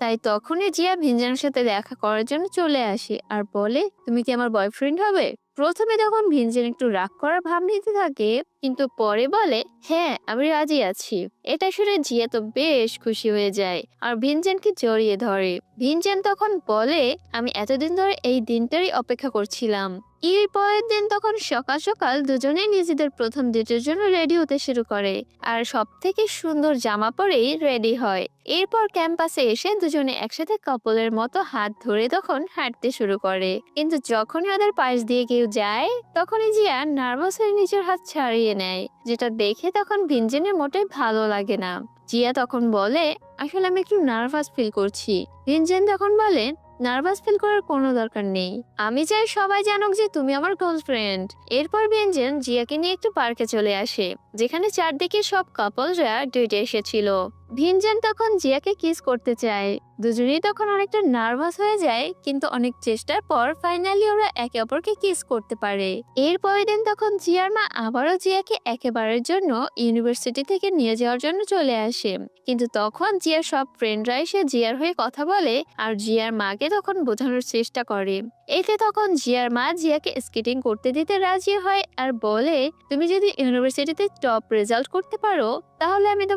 তাই তখনই জিয়া ভিনজানের সাথে দেখা করার জন্য চলে আসে আর বলে, তুমি কি আমার বয়ফ্রেন্ড হবে? প্রথমে তখন ভিনজেন একটু রাগ করার ভাব নিতে থাকে, কিন্তু পরে বলে, হ্যাঁ আমি রাজি আছি। এটা শুনে জিয়া তো বেশ খুশি হয়ে যায় আর ভিনজেনকে জড়িয়ে ধরে। ভিনজেন তখন বলে, আমি এতদিন ধরে এই দিনটারই অপেক্ষা করছিলাম। এর পরের দিন তখন সকাল সকাল দুজনেই নিজেদের প্রথম ডেটের জন্য রেডি হতে শুরু করে আর সব থেকে সুন্দর জামা পরেই রেডি হয়। এরপর ক্যাম্পাসে এসে দুজনে একসাথে কাপলের মতো হাত ধরে তখন হাঁটতে শুরু করে, কিন্তু যখনই ওদের পাশ দিয়ে কেউ যায় তখনই জিয়া নার্ভাস হয়ে নিজের হাত ছাড়িয়ে নেয়, যেটা দেখে তখন ভিনজেনের মোটেই ভালো লাগে না। জিয়া তখন বলে, আসলে আমি একটু নার্ভাস ফিল করছি। ভিনজেন তখন বলে, নার্ভাস ফিল করার কোনো দরকার নেই, আমি চাই সবাই জানুক যে তুমি আমার গার্লফ্রেন্ড। এরপর ভিনজেন জিয়াকে নিয়ে একটু পার্কে চলে আসে, যেখানে চারদিকে সব কাপলরা ডেটে এসেছিল। ভিনজেন তখন জিয়াকে কিস করতে চায়, দুজনেই তখন অনেকটা নার্ভাস হয়ে যায়, কিন্তু অনেক চেষ্টার পর ফাইনালি ওরা একে অপরকে কিস করতে পারে। এর পরের দিন তখন জিয়ার মা আবারও জিয়াকে একেবারের জন্য ইউনিভার্সিটি থেকে নিয়ে যাওয়ার জন্য চলে আসে, কিন্তু তখন জিয়ার সব ফ্রেন্ডরা এসে জিয়ার হয়ে কথা বলে আর জিয়ার মাকে তখন বোঝানোর চেষ্টা করে। এতে তখন জিয়ার মা জিয়াকে স্কেটিং করতে দিতে রাজি হয় আর বলে, তুমি যদি ইউনিভার্সিটিতে টপ রেজাল্ট করতে পারো তাহলে আমি তোমার